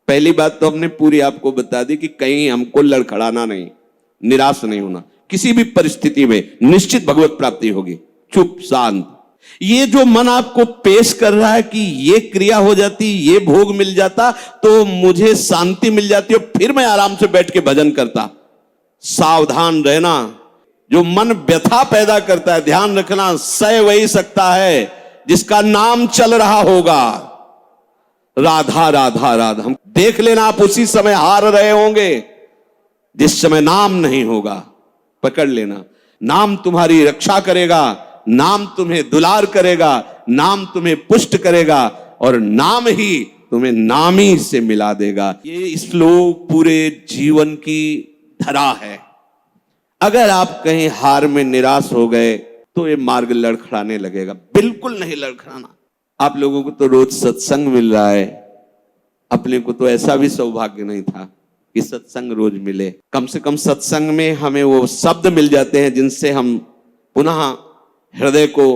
पहली बात तो हमने पूरी आपको बता दी कि कहीं हमको लड़खड़ाना नहीं, निराश नहीं होना, किसी भी परिस्थिति में निश्चित भगवत प्राप्ति होगी। चुप शांत। ये जो मन आपको पेश कर रहा है कि ये क्रिया हो जाती, ये भोग मिल जाता तो मुझे शांति मिल जाती और फिर मैं आराम से बैठ के भजन करता, सावधान रहना। जो मन व्यथा पैदा करता है, ध्यान रखना, सह वही सकता है जिसका नाम चल रहा होगा। राधा राधा राधा, हम देख लेना, आप उसी समय हार रहे होंगे जिस समय नाम नहीं होगा। पकड़ लेना, नाम तुम्हारी रक्षा करेगा, नाम तुम्हें दुलार करेगा, नाम तुम्हें पुष्ट करेगा और नाम ही तुम्हें नामी से मिला देगा। ये श्लोक पूरे जीवन की धरा है। अगर आप कहीं हार में निराश हो गए तो ये मार्ग लड़खड़ाने लगेगा। बिल्कुल नहीं लड़खड़ाना। आप लोगों को तो रोज सत्संग मिल रहा है, अपने को तो ऐसा भी सौभाग्य नहीं था कि सत्संग रोज मिले। कम से कम सत्संग में हमें वो शब्द मिल जाते हैं जिनसे हम पुनः हृदय को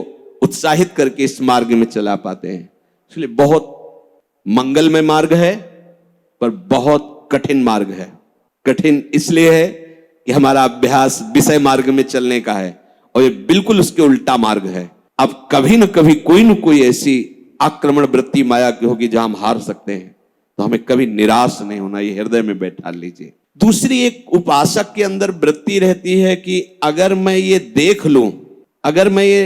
उत्साहित करके इस मार्ग में चला पाते हैं। इसलिए बहुत मंगलमय मार्ग है पर बहुत कठिन मार्ग है। कठिन इसलिए है कि हमारा अभ्यास विषय मार्ग में चलने का है और ये बिल्कुल उसके उल्टा मार्ग है। अब कभी न कभी कोई न कोई ऐसी आक्रमण वृत्ति माया की होगी जहां हम हार सकते हैं, तो हमें कभी निराश नहीं होना, ये हृदय में बैठा लीजिए। दूसरी एक उपासक के अंदर वृत्ति रहती है कि अगर मैं ये देख लूं, अगर मैं ये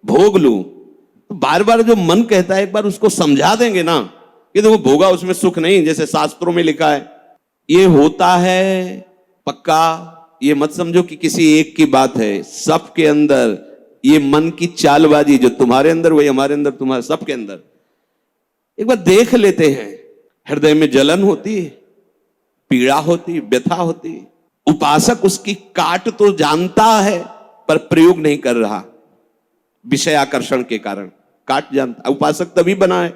भोग लूं, तो बार बार जो मन कहता है एक बार उसको समझा देंगे ना कि देखो भोगा उसमें सुख नहीं, जैसे शास्त्रों में लिखा है ये होता है पक्का। ये मत समझो कि किसी एक की बात है, सबके अंदर ये मन की चालबाजी जो तुम्हारे अंदर वही हमारे अंदर, तुम्हारे सबके अंदर। एक बार देख लेते हैं, हृदय में जलन होती, पीड़ा होती, व्यथा होती। उपासक उसकी काट तो जानता है पर प्रयोग नहीं कर रहा, विषय आकर्षण के कारण काट जानता। उपासक तभी बना है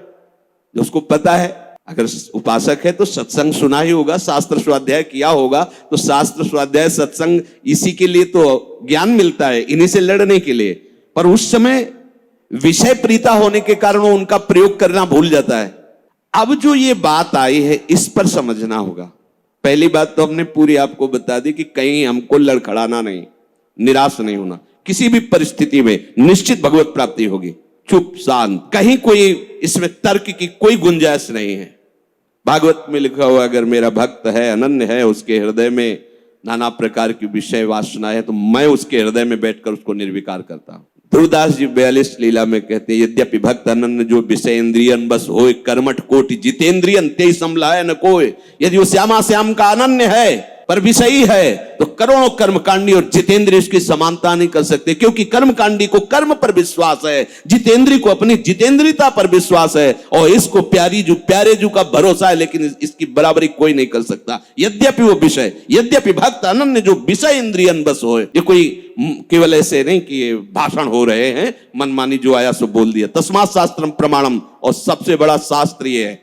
जो उसको पता है। अगर उपासक है तो सत्संग सुना ही होगा, शास्त्र स्वाध्याय किया होगा, तो शास्त्र स्वाध्याय सत्संग इसी के लिए तो ज्ञान मिलता है, इन्हीं से लड़ने के लिए। पर उस समय विषय प्रीता होने के कारण वो उनका प्रयोग करना भूल जाता है। अब जो ये बात आई है इस पर समझना होगा। पहली बात तो हमने पूरी आपको बता दी कि कहीं हमको लड़खड़ाना नहीं, निराश नहीं होना, किसी भी परिस्थिति में निश्चित भगवत प्राप्ति होगी। चुप शांत, कहीं कोई इसमें तर्क की कोई गुंजाइश नहीं है। भागवत में लिखा हुआ अगर मेरा भक्त है, अनन्य है, उसके हृदय में नाना प्रकार की विषय वासना है, तो मैं उसके हृदय में बैठकर उसको निर्विकार करता हूं। ध्रुवदास जी 42 लीला में कहते हैं, यद्यपि भक्त अनन्य जो विषय इंद्रियन बस होए, कर्मठ कोटि जितेंद्रियन ते समलाय न कोय। यदि वो श्यामा श्याम का अनन्य है पर विषयी है तो करोड़ों कर्मकांडी और जितेंद्रिय उसकी समानता नहीं कर सकते, क्योंकि कर्मकांडी को कर्म पर विश्वास है, जितेंद्रिय को अपनी जितेंद्रियता पर विश्वास है और इसको प्यारे जू का भरोसा है, लेकिन इसकी बराबरी कोई नहीं कर सकता। यद्यपि वो विषय, यद्यपि भक्त अनन्य जो विषय इंद्रियन बस होए। ये कोई केवल ऐसे नहीं कि ये भाषण हो रहे हैं, मनमानी जो आया सो बोल दिया। तस्मात् शास्त्रम प्रमाणम, और सबसे बड़ा शास्त्र ये है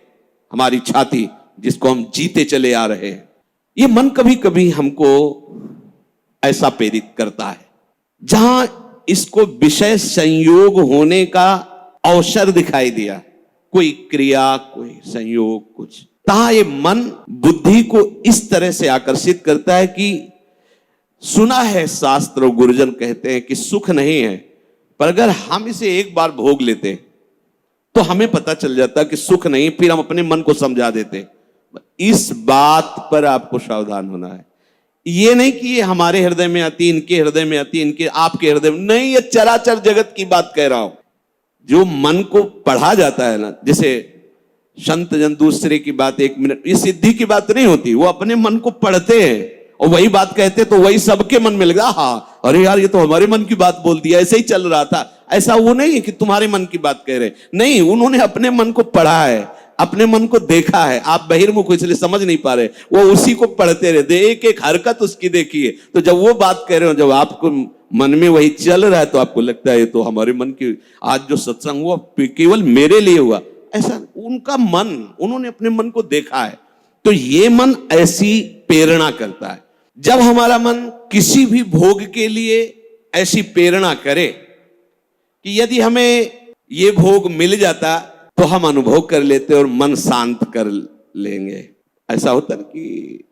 हमारी छाती, जिसको हम जीते चले आ रहे हैं। ये मन कभी कभी हमको ऐसा प्रेरित करता है जहां इसको विषय संयोग होने का अवसर दिखाई दिया, कोई क्रिया, कोई संयोग, कुछ, तहां ये मन बुद्धि को इस तरह से आकर्षित करता है कि सुना है शास्त्र और गुरुजन कहते हैं कि सुख नहीं है, पर अगर हम इसे एक बार भोग लेते तो हमें पता चल जाता कि सुख नहीं, फिर हम अपने मन को समझा देते। इस बात पर आपको सावधान होना है। ये नहीं कि ये हमारे हृदय में आती, इनके हृदय में आती, इनके आपके हृदय में नहीं, ये चराचर जगत की बात कह रहा हूं। जो मन को पढ़ा जाता है ना, जैसे संत जन दूसरे की बात 1 मिनट, ये सिद्धि की बात नहीं होती, वो अपने मन को पढ़ते हैं और वही बात कहते तो वही सबके मन में लगा, हाँ अरे यार ये तो हमारे मन की बात बोल दिया, ऐसे ही चल रहा था। ऐसा वो नहीं है कि तुम्हारे मन की बात कह रहे, नहीं, उन्होंने अपने मन को पढ़ा है, अपने मन को देखा है। आप बहिर्मुख हो इसलिए समझ नहीं पा रहे, वो उसी को पढ़ते रहते, एक एक हरकत उसकी देखिए। तो जब वो बात कह रहे हो, जब आपको मन में वही चल रहा है तो आपको लगता है ये तो हमारे मन की, आज जो सत्संग हुआ केवल मेरे लिए हुआ, ऐसा उनका मन, उन्होंने अपने मन को देखा है। तो ये मन ऐसी प्रेरणा करता है। जब हमारा मन किसी भी भोग के लिए ऐसी प्रेरणा करे कि यदि हमें ये भोग मिल जाता तो हम अनुभव कर लेते और मन शांत कर लेंगे। ऐसा होता है कि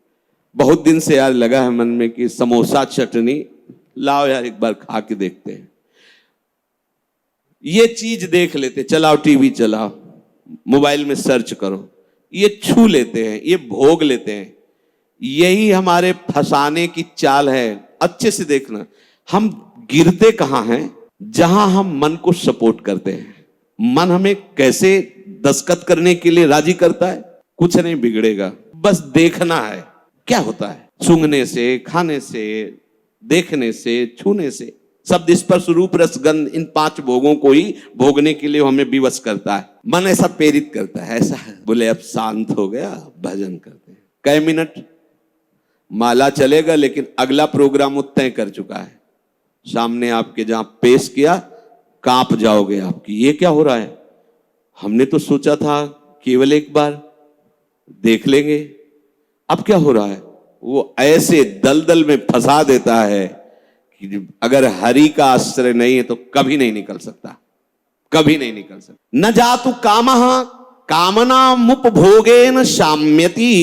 बहुत दिन से यार लगा है मन में कि समोसा चटनी लाओ यार एक बार खा के देखते हैं, ये चीज देख लेते, चलाओ टीवी चलाओ, मोबाइल में सर्च करो, ये छू लेते हैं, ये भोग लेते हैं। यही हमारे फंसाने की चाल है। अच्छे से देखना, हम गिरते कहां हैं? जहां हम मन को सपोर्ट करते हैं। मन हमें कैसे दस्तखत करने के लिए राजी करता है? कुछ नहीं बिगड़ेगा, बस देखना है क्या होता है। सूंघने से, खाने से, देखने से, छूने से, शब्द स्पर्श रूप रस गंध, इन 5 भोगों को ही भोगने के लिए हमें विवश करता है। मन ऐसा प्रेरित करता है, ऐसा है। बोले अब शांत हो गया, भजन करते हैं। कई मिनट माला चलेगा, लेकिन अगला प्रोग्राम वो तय कर चुका है। सामने आपके जहां पेश किया, कांप जाओगे आपकी, ये क्या हो रहा है? हमने तो सोचा था केवल एक बार देख लेंगे, अब क्या हो रहा है? वो ऐसे दलदल में फंसा देता है कि अगर हरि का आश्रय नहीं है तो कभी नहीं निकल सकता, कभी नहीं निकल सकता। न जातु कामः कामना मुपभोगेन शाम्यति,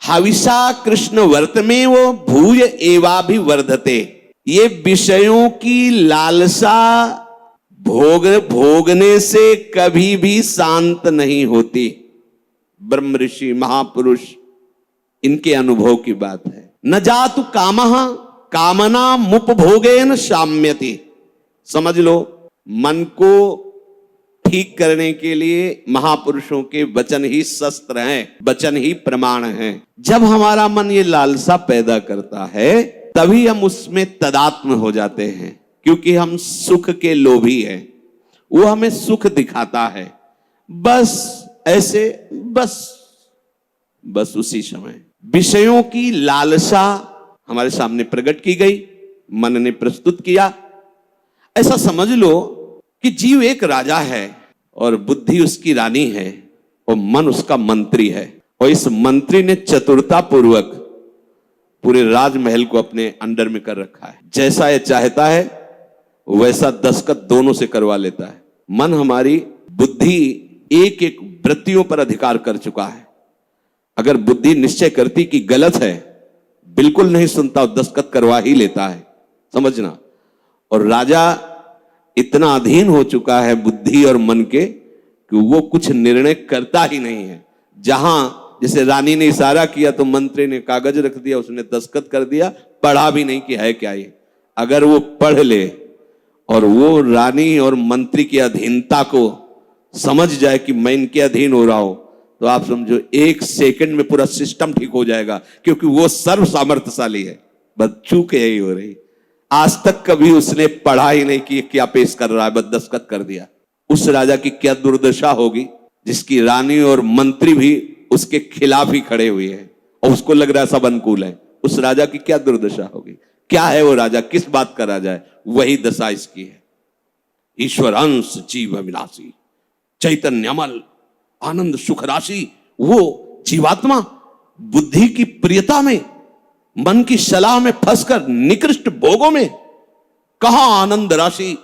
हविषा कृष्ण वर्तमेव भूय एवाभिवर्धते। ये विषयों की लालसा भोगने से कभी भी शांत नहीं होती। ब्रह्म ऋषि महापुरुष, इनके अनुभव की बात है। न जातु कामः कामना मुपभोगेन शाम्यति। समझ लो, मन को ठीक करने के लिए महापुरुषों के वचन ही शस्त्र हैं, वचन ही प्रमाण हैं। जब हमारा मन ये लालसा पैदा करता है, तभी हम उसमें तदात्म हो जाते हैं, क्योंकि हम सुख के लोभी हैं। वो हमें सुख दिखाता है, बस ऐसे, बस उसी समय विषयों की लालसा हमारे सामने प्रकट की गई, मन ने प्रस्तुत किया। ऐसा समझ लो कि जीव एक राजा है और बुद्धि उसकी रानी है और मन उसका मंत्री है, और इस मंत्री ने चतुरता पूर्वक पूरे राजमहल को अपने अंडर में कर रखा है। जैसा ये चाहता है वैसा दस्तखत दोनों से करवा लेता है। मन, हमारी बुद्धि एक एक वृत्तियों पर अधिकार कर चुका है। अगर बुद्धि निश्चय करती कि गलत है, बिल्कुल नहीं सुनता और दस्तखत करवा ही लेता है, समझना। और राजा इतना अधीन हो चुका है बुद्धि और मन के कि वो कुछ निर्णय करता ही नहीं है। जहां जैसे रानी ने इशारा किया तो मंत्री ने कागज रख दिया, उसने दस्तखत कर दिया, पढ़ा भी नहीं कि है क्या ये। अगर वो पढ़ ले और वो रानी और मंत्री की अधीनता को समझ जाए कि मैं इनके अधीन हो रहा हूं, तो आप समझो 1 सेकंड में पूरा सिस्टम ठीक हो जाएगा, क्योंकि वो सर्व सामर्थ्यशाली है। बस चूक यही हो रही, आज तक कभी उसने पढ़ा ही नहीं कि क्या पेश कर रहा है, बस दस्तखत कर दिया। उस राजा की क्या दुर्दशा होगी जिसकी रानी और मंत्री भी उसके खिलाफ ही खड़े हुए हैं और उसको लग रहा है सब अनुकूल है। उस राजा की क्या दुर्दशा होगी? क्या है वो राजा, किस बात का राजा है? वही दशा इसकी है। ईश्वर अंश जीव अविनाशी, चैतन्य अमल, आनंद सुख राशि। वो जीवात्मा बुद्धि की प्रियता में, मन की सलाह में फंसकर निकृष्ट भोगों में, कहां आनंद राशि,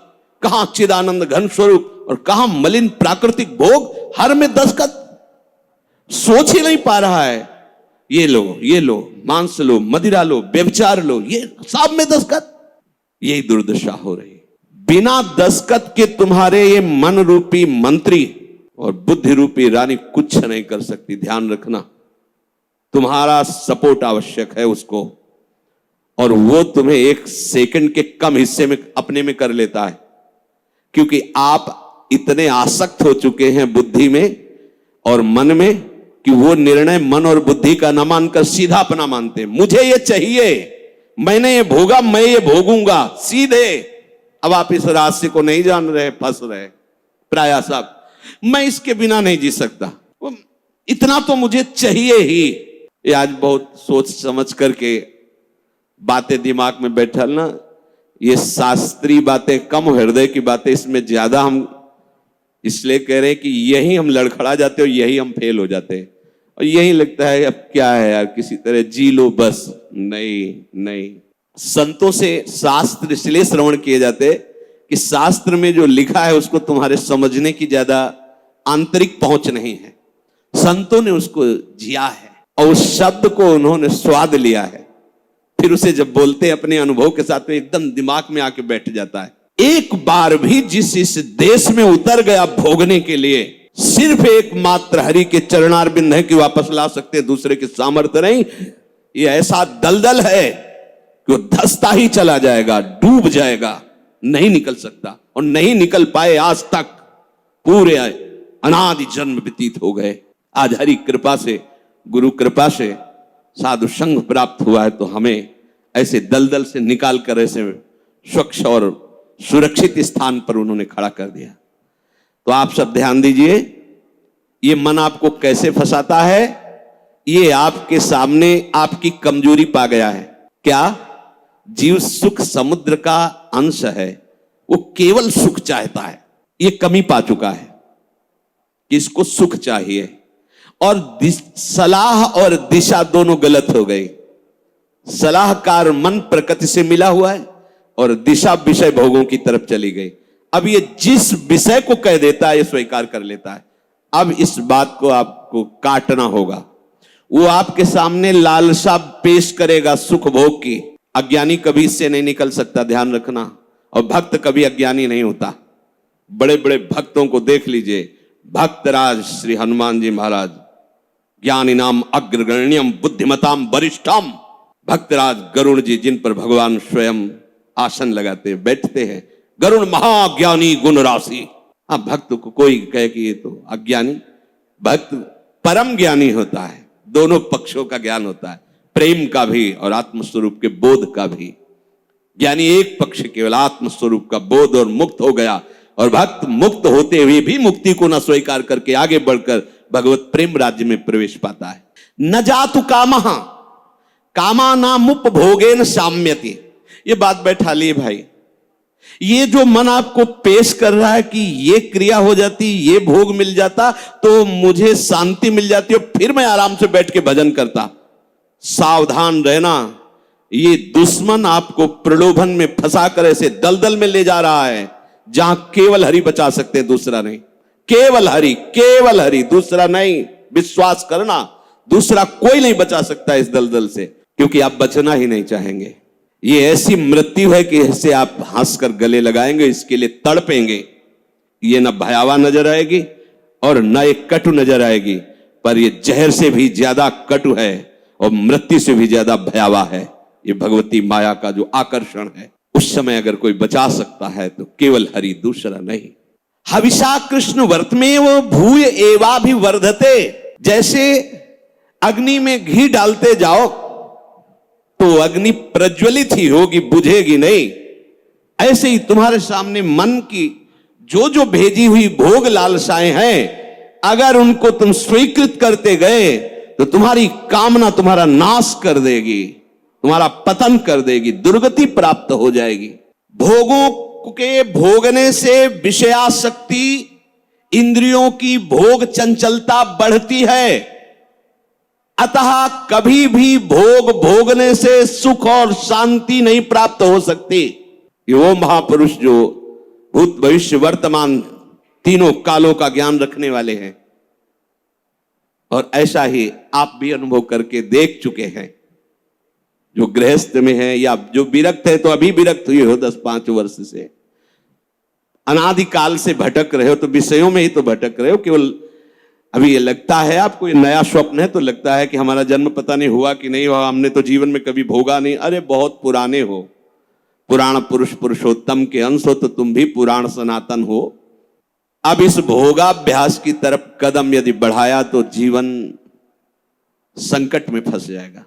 कहां चिदानंद घन स्वरूप और कहां मलिन प्राकृतिक भोग, हर में दस्तखत। सोच ही नहीं पा रहा है, ये लो, मांस लो, मदिरा लो, व्यभिचार लो, ये सब में दस्तखत। यही दुर्दशा हो रही। बिना दस्तखत के तुम्हारे ये मन रूपी मंत्री और बुद्धि रूपी रानी कुछ नहीं कर सकती। ध्यान रखना, तुम्हारा सपोर्ट आवश्यक है उसको, और वो तुम्हें 1 सेकंड के कम हिस्से में अपने में कर लेता है, क्योंकि आप इतने आसक्त हो चुके हैं बुद्धि में और मन में कि वो निर्णय मन और बुद्धि का न मानकर सीधा अपना मानते हैं। मुझे ये चाहिए, मैंने ये भोगा, मैं ये भोगूंगा, सीधे। अब आप इस रहस्य को नहीं जान रहे, फंस रहे प्राय सब। मैं इसके बिना नहीं जी सकता, इतना तो मुझे चाहिए ही। ये आज बहुत सोच समझ करके बातें दिमाग में बैठल ना, ये शास्त्रीय बातें कम, हृदय की बातें इसमें ज्यादा हम इसलिए कह रहे हैं कि यही हम लड़खड़ा जाते हैं और यही हम फेल हो जाते हैं, और यही लगता है अब क्या है यार, किसी तरह जी लो बस। नहीं, संतों से शास्त्र इसलिए श्रवण किए जाते कि शास्त्र में जो लिखा है उसको तुम्हारे समझने की ज्यादा आंतरिक पहुंच नहीं है। संतों ने उसको जिया है और उस शब्द को उन्होंने स्वाद लिया है, फिर उसे जब बोलते हैं अपने अनुभव के साथ तो एकदम दिमाग में आके बैठ जाता है। एक बार भी जिस इस देश में उतर गया भोगने के लिए, सिर्फ एकमात्र हरि के चरणारविंद है कि वापस ला सकते, दूसरे के सामर्थ्य नहीं। ये ऐसा दलदल है कि वो धंसता ही चला जाएगा, डूब जाएगा, नहीं निकल सकता, और नहीं निकल पाए आज तक। पूरे अनादि जन्म व्यतीत हो गए। आज हरि कृपा से, गुरु कृपा से साधु संघ प्राप्त हुआ है, तो हमें ऐसे दलदल से निकाल कर ऐसे स्वच्छ और सुरक्षित स्थान पर उन्होंने खड़ा कर दिया। तो आप सब ध्यान दीजिए, ये मन आपको कैसे फंसाता है। ये आपके सामने आपकी कमजोरी पा गया है। क्या? जीव सुख समुद्र का अंश है, वो केवल सुख चाहता है। ये कमी पा चुका है कि इसको सुख चाहिए, और सलाह और दिशा दोनों गलत हो गई। सलाहकार मन प्रकृति से मिला हुआ है और दिशा विषय भोगों की तरफ चली गई। अब ये जिस विषय को कह देता है ये स्वीकार कर लेता है। अब इस बात को आपको काटना होगा। वो आपके सामने लालसा पेश करेगा सुख भोग की। अज्ञानी कभी इससे नहीं निकल सकता, ध्यान रखना। और भक्त कभी अज्ञानी नहीं होता। बड़े बड़े भक्तों को देख लीजिए, भक्तराज श्री हनुमान जी महाराज, ज्ञानी नाम अग्रगण्यम बुद्धिमताम वरिष्ठम, भक्तराज गरुड़ जी, जिन पर भगवान स्वयं आसन लगाते बैठते हैं, गरुड़ महाज्ञानी गुण राशि। हाँ, भक्त को कोई कहे कि ये तो अज्ञानी, भक्त परम ज्ञानी होता है। दोनों पक्षों का ज्ञान होता है, प्रेम का भी और आत्मस्वरूप के बोध का भी। ज्ञानी एक पक्ष केवल आत्मस्वरूप का बोध और मुक्त हो गया, और भक्त मुक्त होते हुए भी मुक्ति को न स्वीकार करके आगे बढ़कर भगवत प्रेम राज्य में प्रवेश पाता है। न जातु कामः कामानामुपभोगेन साम्यति। ये बात बैठा लिए भाई। ये जो मन आपको पेश कर रहा है कि ये क्रिया हो जाती, ये भोग मिल जाता तो मुझे शांति मिल जाती और फिर मैं आराम से बैठ के भजन करता, सावधान रहना। ये दुश्मन आपको प्रलोभन में फंसा कर ऐसे दलदल में ले जा रहा है जहां केवल हरि बचा सकते हैं, दूसरा नहीं। केवल हरि, दूसरा नहीं। विश्वास करना, दूसरा कोई नहीं बचा सकता इस दलदल से, क्योंकि आप बचना ही नहीं चाहेंगे। ये ऐसी मृत्यु है कि इससे आप हंसकर गले लगाएंगे, इसके लिए तड़पेंगे। ये न भयावह नजर आएगी और न एक कटु नजर आएगी, पर ये जहर से भी ज्यादा कटु है और मृत्यु से भी ज्यादा भयावह है। ये भगवती माया का जो आकर्षण है, उस समय अगर कोई बचा सकता है तो केवल हरि, दूसरा नहीं। हविषा कृष्ण वर्तमेव भूय एवाभिवर्धते। जैसे अग्नि में घी डालते जाओ तो अग्नि प्रज्वलित ही होगी, बुझेगी नहीं। ऐसे ही तुम्हारे सामने मन की जो जो भेजी हुई भोग लालसाएं हैं, अगर उनको तुम स्वीकृत करते गए तो तुम्हारी कामना तुम्हारा नाश कर देगी, तुम्हारा पतन कर देगी, दुर्गति प्राप्त हो जाएगी। भोगों के भोगने से विषयासक्ति, इंद्रियों की भोग चंचलता बढ़ती है। अतः कभी भी भोग भोगने से सुख और शांति नहीं प्राप्त हो सकती। वो महापुरुष जो भूत भविष्य वर्तमान तीनों कालों का ज्ञान रखने वाले हैं, और ऐसा ही आप भी अनुभव करके देख चुके हैं। जो गृहस्थ में है या जो विरक्त है, तो अभी विरक्त हुए हो 10-5 वर्ष से, अनादिकाल से भटक रहे हो, तो विषयों में ही तो भटक रहे हो। केवल अभी ये लगता है आपको, ये नया स्वप्न है तो लगता है कि हमारा जन्म पता नहीं हुआ कि नहीं हुआ, हमने तो जीवन में कभी भोगा नहीं। अरे बहुत पुराने हो, पुराण पुरुष पुरुषोत्तम के अंश हो, तो तुम भी पुराण सनातन हो। अब इस भोगाभ्यास की तरफ कदम यदि बढ़ाया तो जीवन संकट में फंस जाएगा।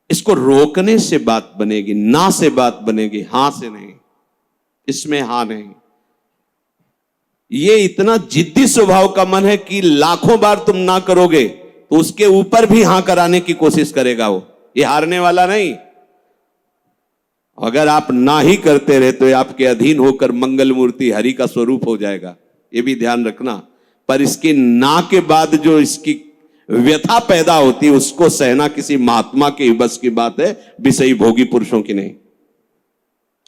इसको रोकने से बात बनेगी, ना से बात बनेगी, हां से नहीं। इसमें हां नहीं। ये इतना जिद्दी स्वभाव का मन है कि लाखों बार तुम ना करोगे तो उसके ऊपर भी हां कराने की कोशिश करेगा वो। ये हारने वाला नहीं। अगर आप ना ही करते रहे तो ये आपके अधीन होकर मंगल मूर्ति हरि का स्वरूप हो जाएगा, ये भी ध्यान रखना। पर इसके ना के बाद जो इसकी व्यथा पैदा होती है, उसको सहना किसी महात्मा के बस की बात है, विषयी भोगी पुरुषों की नहीं।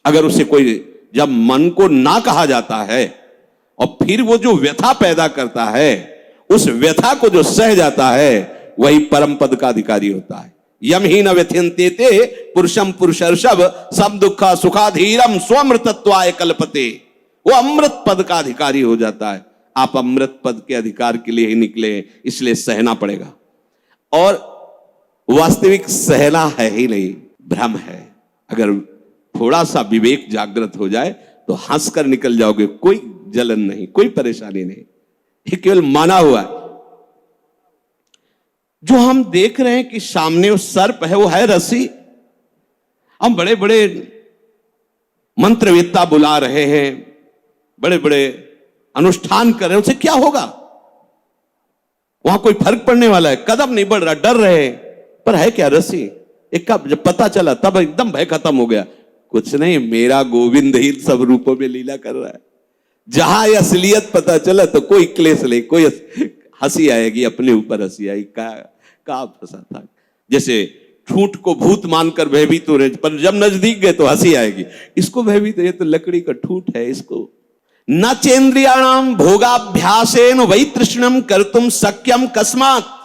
अगर उसे कोई, जब मन को ना कहा जाता है और फिर वो जो व्यथा पैदा करता है, उस व्यथा को जो सह जाता है वही परम पद का अधिकारी होता है। यम ही न व्यथ्यन्ते ते पुरुषम पुरुषर्षभ सब दुखा सुखाधीरम स्वमृतत्वाय कल्पते। वो अमृत पद का अधिकारी हो जाता है। आप अमृत पद के अधिकार के लिए ही निकले, इसलिए सहना पड़ेगा। और वास्तविक सहना है ही नहीं, भ्रम है। अगर थोड़ा सा विवेक जागृत हो जाए तो हंसकर निकल जाओगे, कोई जलन नहीं, कोई परेशानी नहीं, ये केवल माना हुआ है। जो हम देख रहे हैं कि सामने वो सर्प है, वो है रस्सी। हम बड़े बड़े मंत्रवेत्ता बुला रहे हैं, बड़े बड़े अनुष्ठान कर रहे हैं, उससे क्या होगा? वहां कोई फर्क पड़ने वाला है? कदम नहीं बढ़ रहा, डर रहे हैं, पर है क्या? रस्सी। एक का जब पता चला तब एकदम भय खत्म हो गया। कुछ नहीं, मेरा गोविंद ही सब रूपों में लीला कर रहा है। जहां असलियत पता चला तो कोई क्लेश नहीं, कोई हंसी आएगी, अपने ऊपर हंसी आएगी। का फंसा था। जैसे ठूंठ को भूत मानकर भयभीत हो रहे, पर जब नजदीक गए तो हंसी आएगी। इसको भयभीत, ये तो लकड़ी का ठूंठ है, इसको न चेन्द्रियाणाम भोगाभ्यासेन वै तृष्णम कर्तुम सक्यम कस्मात्।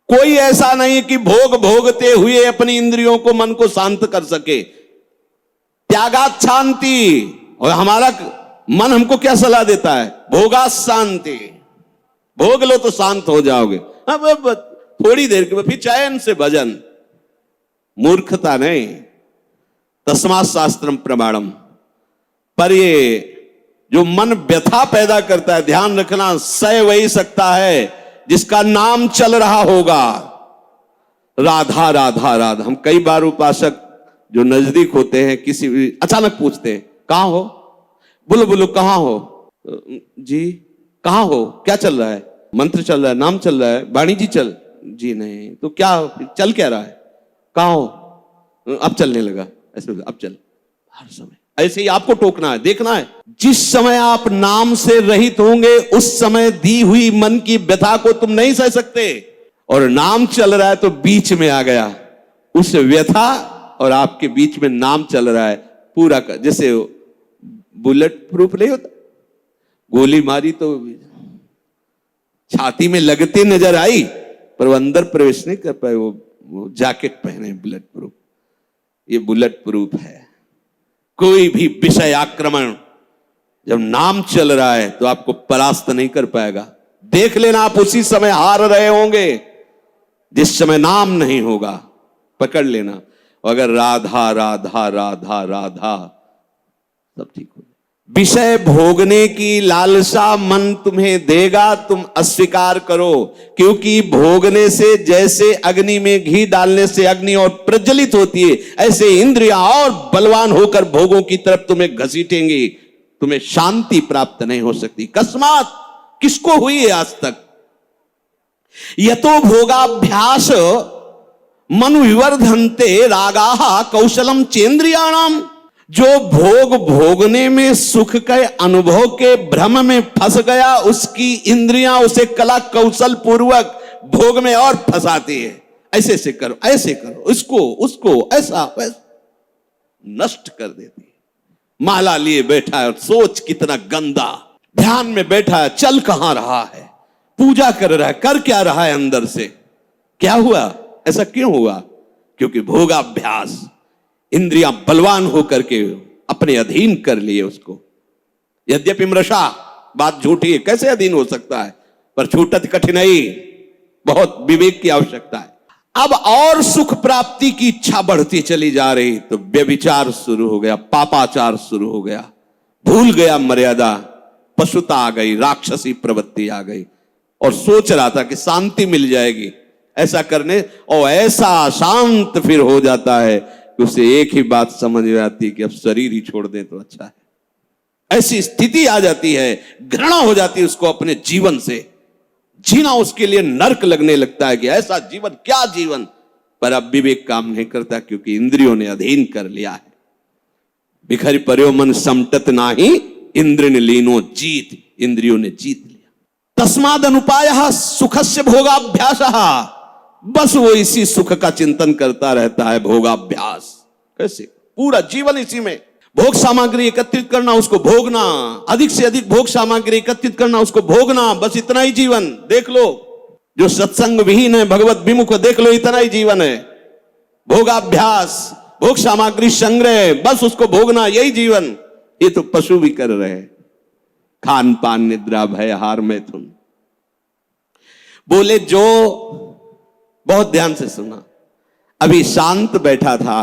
कोई ऐसा नहीं कि भोग भोगते हुए अपनी इंद्रियों को, मन को शांत कर सके। त्यागात शांति। और हमारा मन हमको क्या सलाह देता है? भोगा शांति। भोग लो तो शांत हो जाओगे। अब थोड़ी देर के बाद फिर चैन से भजन। मूर्खता नहीं, तस्मात् शास्त्रम प्रमाणम। पर ये जो मन व्यथा पैदा करता है, ध्यान रखना, सह वही सकता है जिसका नाम चल रहा होगा। राधा राधा राधा। हम कई बार उपासक जो नजदीक होते हैं, किसी भी अचानक पूछते हैं, कहां हो? बोलो बोलो, कहां हो? जी कहां हो? क्या चल रहा है? मंत्र चल रहा है, नाम चल रहा है, वाणी जी चल। जी नहीं, तो क्या चल क्या रहा है? कहां हो? अब चलने लगा। ऐसे अब चल। हर समय ऐसे ही आपको टोकना है, देखना है। जिस समय आप नाम से रहित होंगे उस समय दी हुई मन की व्यथा को तुम नहीं सह सकते। और नाम चल रहा है तो बीच में आ गया, उस व्यथा और आपके बीच में नाम चल रहा है पूरा का। जैसे बुलेट प्रूफ नहीं होता, गोली मारी तो छाती में लगते नजर आई, पर वो अंदर प्रवेश नहीं कर पाए। वो जैकेट पहने बुलेट प्रूफ। ये बुलेट प्रूफ है। कोई भी विषय आक्रमण जब नाम चल रहा है तो आपको परास्त नहीं कर पाएगा। देख लेना, आप उसी समय हार रहे होंगे जिस समय नाम नहीं होगा। पकड़ लेना। अगर राधा राधा राधा राधा, सब ठीक हो। विषय भोगने की लालसा मन तुम्हें देगा, तुम अस्वीकार करो। क्योंकि भोगने से जैसे अग्नि में घी डालने से अग्नि और प्रज्वलित होती है, ऐसे इंद्रियां और बलवान होकर भोगों की तरफ तुम्हें घसीटेंगी। तुम्हें शांति प्राप्त नहीं हो सकती। कस्मात, किसको हुई है आज तक? यतो भोगाभ्यास मनु विवर्धन्ते रागाः कौशलम चेन्द्रियाणाम। जो भोग भोगने में सुख के अनुभव के भ्रम में फंस गया, उसकी इंद्रियां उसे कला कौशल पूर्वक भोग में और फंसाती है। ऐसे से करो, ऐसे करो, इसको उसको, ऐसा वैसा, नष्ट कर देती है। माला लिए बैठा है और सोच कितना गंदा, ध्यान में बैठा है, चल कहां रहा है, पूजा कर रहा है, कर क्या रहा है अंदर से? क्या हुआ? ऐसा क्यों हुआ? क्योंकि भोगाभ्यास, इंद्रियां बलवान होकर के अपने अधीन कर लिए उसको। यद्यपि मृषा, बात झूठी है, कैसे अधीन हो सकता है? पर छूटत कठिनाई, बहुत विवेक की आवश्यकता है। अब और सुख प्राप्ति की इच्छा बढ़ती चली जा रही तो व्यभिचार शुरू हो गया, पापाचार शुरू हो गया, भूल गया मर्यादा, पशुता आ गई, राक्षसी प्रवृत्ति आ गई और सोच रहा था कि शांति मिल जाएगी ऐसा करने, और ऐसा शांत फिर हो जाता है कि उसे एक ही बात समझ में आती है कि अब शरीर ही छोड़ दें तो अच्छा है। ऐसी स्थिति आ जाती है, घृणा हो जाती है उसको अपने जीवन से। जीना उसके लिए नरक लगने लगता है कि ऐसा जीवन, क्या जीवन। पर अब विवेक काम नहीं करता क्योंकि इंद्रियों ने अधीन कर लिया है। बिखर पर्यो मन समटत नाही, इंद्र ने लीनो जीत, इंद्रियों ने जीत लिया। तस्माद अनुपायः सुखस्य भोगाभ्यासः। बस वो इसी सुख का चिंतन करता रहता है, भोगाभ्यास। कैसे? पूरा जीवन इसी में। भोग सामग्री एकत्रित करना, उसको भोगना, अधिक से अधिक भोग सामग्री एकत्रित करना, उसको भोगना, बस इतना ही जीवन। देख लो जो सत्संग विहीन है, भगवत विमुख, देख लो इतना ही जीवन है। भोगाभ्यास, भोग सामग्री संग्रह, बस उसको भोगना, यही जीवन। ये तो पशु भी कर रहे हैं। खान पान निद्रा भय हार मैथुन। बोले जो, बहुत ध्यान से सुना, अभी शांत बैठा था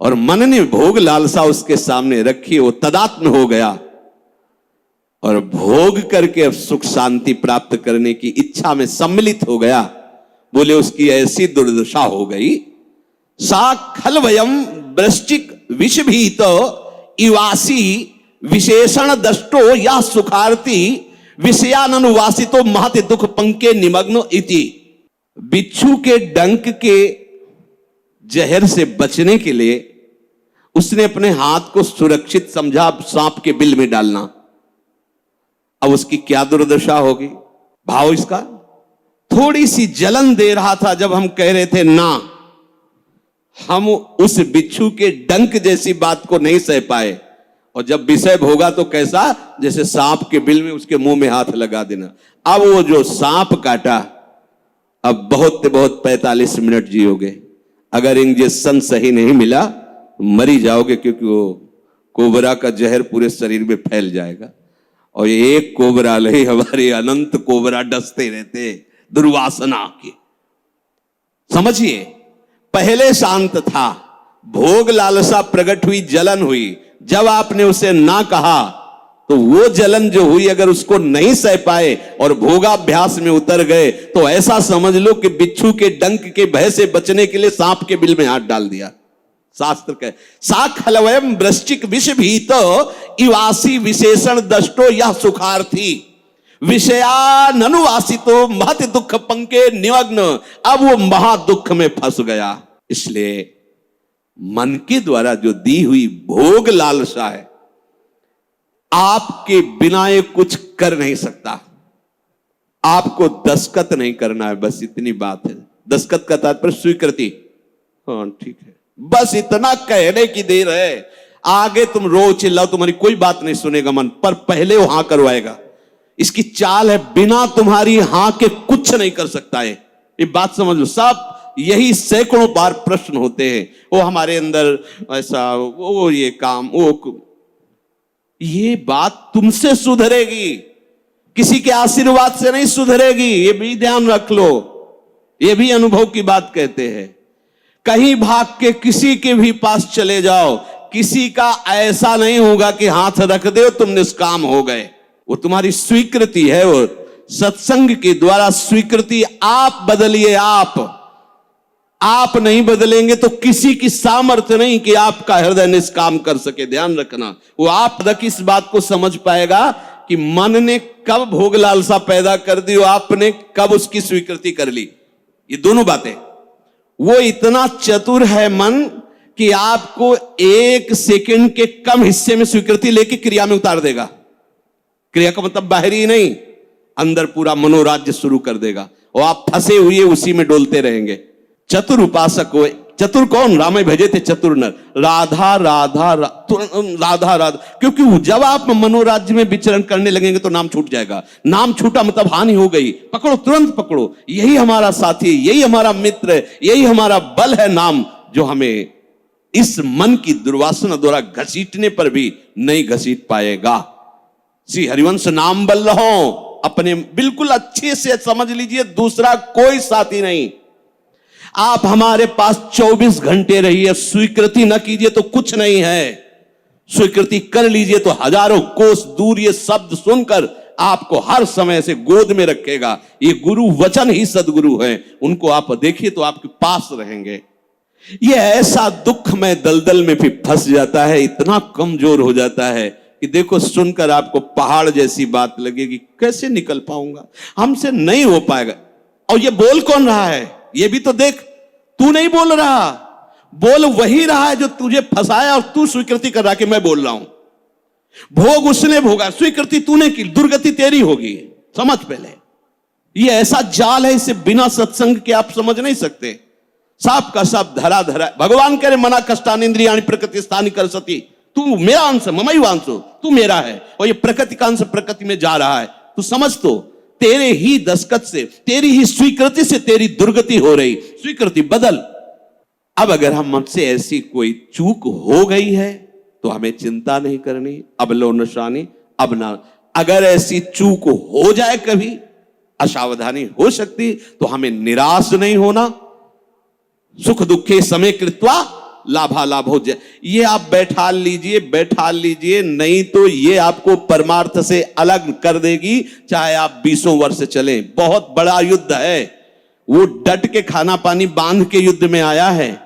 और मन ने भोग लालसा उसके सामने रखी, वो तदात्म हो गया और भोग करके अब सुख शांति प्राप्त करने की इच्छा में सम्मिलित हो गया। बोले उसकी ऐसी दुर्दशा हो गई, सा खलवयम वृश्चिक विषभीत इवासी विशेषण दष्टो या सुखार्थी विषयानुवासितो महति दुख पंके निमग्नो इति। बिच्छू के डंक के जहर से बचने के लिए उसने अपने हाथ को सुरक्षित समझा सांप के बिल में डालना। अब उसकी क्या दुर्दशा होगी। भाव इसका, थोड़ी सी जलन दे रहा था जब हम कह रहे थे ना, हम उस बिच्छू के डंक जैसी बात को नहीं सह पाए, और जब विषय भोगा तो कैसा, जैसे सांप के बिल में उसके मुंह में हाथ लगा देना। अब वो जो सांप काटा, अब बहुत 45 मिनट जियोगे, अगर इंजेक्शन सही नहीं मिला मरी जाओगे, क्योंकि वो कोबरा का जहर पूरे शरीर में फैल जाएगा। और एक कोबरा नहीं, हमारे अनंत कोबरा डसते रहते दुर्वासना के। समझिए, पहले शांत था, भोग लालसा प्रकट हुई, जलन हुई, जब आपने उसे ना कहा तो वो जलन जो हुई, अगर उसको नहीं सह पाए और भोगाभ्यास में उतर गए तो ऐसा समझ लो कि बिच्छू के डंक के भय से बचने के लिए सांप के बिल में हाथ डाल दिया। शास्त्र कहे सा खलवयम वृश्चिक विषभीत इवासी विशेषण दष्टो यह सुखार्थी विषयानुवासितो महत दुख पंके निमग्न। अब वो महा दुख में फंस गया। इसलिए मन के द्वारा जो दी हुई भोग लालसा है, आपके बिना ये कुछ कर नहीं सकता। आपको दस्तखत नहीं करना है, बस इतनी बात है। दस्तखत का तात्पर्य स्वीकृति। हाँ ठीक है, बस इतना कहने की देर है। आगे तुम रो चिल्लाओ, तुम्हारी कोई बात नहीं सुनेगा मन, पर पहले वो हां करवाएगा। इसकी चाल है, बिना तुम्हारी हां के कुछ नहीं कर सकता है। ये बात समझ लो। सब यही सैकड़ों बार प्रश्न होते हैं, वो हमारे अंदर ऐसा, वो ये काम, वो ये बात तुमसे सुधरेगी, किसी के आशीर्वाद से नहीं सुधरेगी। ये भी ध्यान रख लो, ये भी अनुभव की बात कहते हैं। कहीं भाग के किसी के भी पास चले जाओ, किसी का ऐसा नहीं होगा कि हाथ रख दे तुम निष्काम हो गए। वो तुम्हारी स्वीकृति है, वो सत्संग के द्वारा स्वीकृति। आप बदलिए, आप नहीं बदलेंगे तो किसी की सामर्थ्य नहीं कि आपका हृदय निष्काम कर सके। ध्यान रखना, वो आप तक इस बात को समझ पाएगा कि मन ने कब भोग लालसा पैदा कर दी और आपने कब उसकी स्वीकृति कर ली। ये दोनों बातें। वो इतना चतुर है मन कि आपको 1 सेकंड के कम हिस्से में स्वीकृति लेके क्रिया में उतार देगा। क्रिया का मतलब बाहरी नहीं, अंदर पूरा मनोराज्य शुरू कर देगा और आप फंसे हुए उसी में डोलते रहेंगे। चतुर उपासक हो। चतुर कौन? रामे भजे थे चतुर नर। राधा राधा राधा राधा, क्योंकि जब आप मनोराज्य में विचरण करने लगेंगे तो नाम छूट जाएगा। नाम छूटा मतलब हानि हो गई। पकड़ो, तुरंत पकड़ो। यही हमारा साथी, यही हमारा मित्र, यही हमारा बल है नाम, जो हमें इस मन की दुर्वासना द्वारा घसीटने पर भी नहीं घसीट पाएगा। श्री हरिवंश नाम बल रहो अपने, बिल्कुल अच्छे से समझ लीजिए, दूसरा कोई साथी नहीं। आप हमारे पास 24 घंटे रहिए, स्वीकृति न कीजिए तो कुछ नहीं है। स्वीकृति कर लीजिए तो हजारों कोस दूर ये शब्द सुनकर आपको हर समय से गोद में रखेगा। ये गुरु वचन ही सदगुरु है, उनको आप देखिए तो आपके पास रहेंगे। ये ऐसा दुख में दलदल में भी फंस जाता है, इतना कमजोर हो जाता है कि देखो, सुनकर आपको पहाड़ जैसी बात लगेगी, कैसे निकल पाऊंगा, हमसे नहीं हो पाएगा। और ये बोल कौन रहा है? ये भी तो देख, तू नहीं बोल रहा, बोल वही रहा है जो तुझे फंसाया और तू स्वीकृति कर रहा कि मैं बोल रहा हूं। भोग उसने भोगा, स्वीकृति तूने की, दुर्गति तेरी होगी। समझ पहले, ये ऐसा जाल है, इसे बिना सत्संग के आप समझ नहीं सकते। साफ का साफ धरा धरा। भगवान कह रहे मना कष्टानि इंद्रियाणि प्रकृति स्थानि कर सती, तू मेरा अंश, ममैव अंशो, तू मेरा है और ये प्रकृति का अंश प्रकृति में जा रहा है। तू समझ, तो तेरे ही दस्तखत से, तेरी ही स्वीकृति से तेरी दुर्गति हो रही, स्वीकृति बदल। अब अगर हम हमसे ऐसी कोई चूक हो गई है तो हमें चिंता नहीं करनी, अब लो नशानी अब ना। अगर ऐसी चूक हो जाए, कभी असावधानी हो सकती, तो हमें निराश नहीं होना। सुख दुखे समय कृत्वा लाभा लाभ हो जाए, ये आप बैठा लीजिए, नहीं तो ये आपको परमार्थ से अलग कर देगी, चाहे आप 20 वर्ष चलें। बहुत बड़ा युद्ध है, वो डट के खाना पानी बांध के युद्ध में आया है।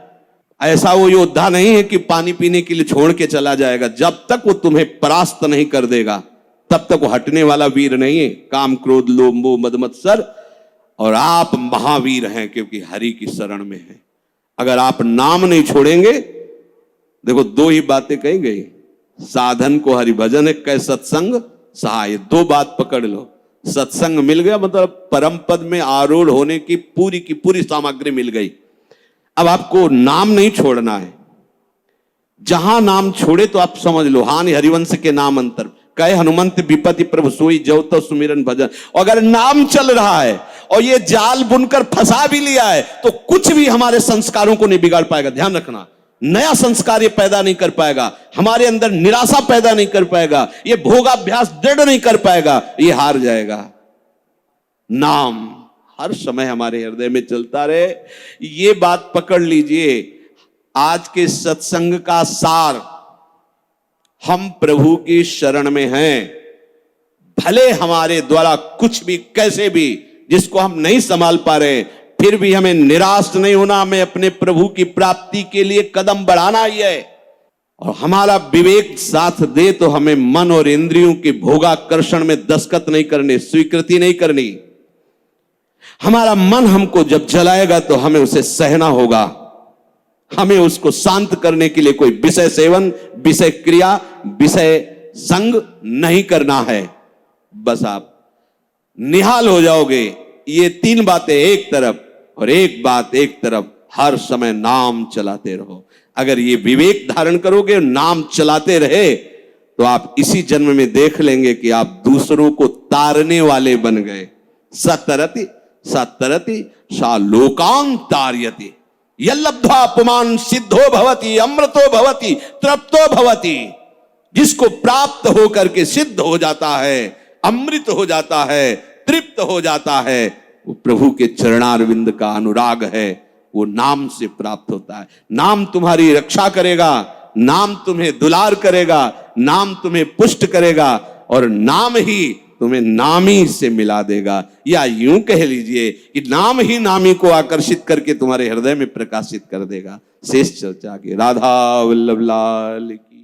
ऐसा वो योद्धा नहीं है कि पानी पीने के लिए छोड़ के चला जाएगा। जब तक वो तुम्हें परास्त नहीं कर देगा तब तक वो हटने वाला वीर नहीं है। काम क्रोध लोभ मोह मद मत्सर, और आप महावीर हैं क्योंकि हरि की शरण में हैं। अगर आप नाम नहीं छोड़ेंगे, देखो 2 ही बातें कही गई, साधन को हरि भजन है, कै सत्संग सहाय। 2 बात पकड़ लो, सत्संग मिल गया मतलब परम पद में आरूढ़ होने की पूरी सामग्री मिल गई। अब आपको नाम नहीं छोड़ना है। जहां नाम छोड़े तो आप समझ लो, हानि हरिवंश के नाम अंतर कहे हनुमंत विपति प्रभु सोई जव तो सुमिरन भजन। अगर नाम चल रहा है और ये जाल बुनकर फंसा भी लिया है तो कुछ भी हमारे संस्कारों को नहीं बिगाड़ पाएगा। ध्यान रखना, नया संस्कार ये पैदा नहीं कर पाएगा, हमारे अंदर निराशा पैदा नहीं कर पाएगा, ये भोगाभ्यास दृढ़ नहीं कर पाएगा, ये हार जाएगा। नाम हर समय हमारे हृदय में चलता रहे, ये बात पकड़ लीजिए। आज के सत्संग का सार, हम प्रभु की शरण में हैं। भले हमारे द्वारा कुछ भी कैसे भी जिसको हम नहीं संभाल पा रहे, फिर भी हमें निराश नहीं होना, हमें अपने प्रभु की प्राप्ति के लिए कदम बढ़ाना ही है। और हमारा विवेक साथ दे तो हमें मन और इंद्रियों के भोगाकर्षण में दस्तखत नहीं करने, स्वीकृति नहीं करनी। हमारा मन हमको जब जलाएगा तो हमें उसे सहना होगा। हमें उसको शांत करने के लिए कोई विषय सेवन, विषय क्रिया, विषय संग नहीं करना है। बस आप निहाल हो जाओगे। ये 3 बातें एक तरफ और एक बात एक तरफ, हर समय नाम चलाते रहो। अगर ये विवेक धारण करोगे, नाम चलाते रहे, तो आप इसी जन्म में देख लेंगे कि आप दूसरों को तारने वाले बन गए। सतरति सतरति सा लोकां तारयति यल्लब्ध्वा अपमान सिद्धो भवति अमृतो भवति तृप्तो भवति। जिसको प्राप्त होकर के सिद्ध हो जाता है, अमृत हो जाता है, तृप्त हो जाता है, वो प्रभु के चरणारविंद का अनुराग है, वो नाम से प्राप्त होता है। नाम तुम्हारी रक्षा करेगा, नाम तुम्हें दुलार करेगा, नाम तुम्हें पुष्ट करेगा, और नाम ही तुम्हें नामी से मिला देगा। या यूं कह लीजिए कि नाम ही नामी को आकर्षित करके तुम्हारे हृदय में प्रकाशित कर देगा। शेष चर्चा की। राधा वल्लभ लाल की।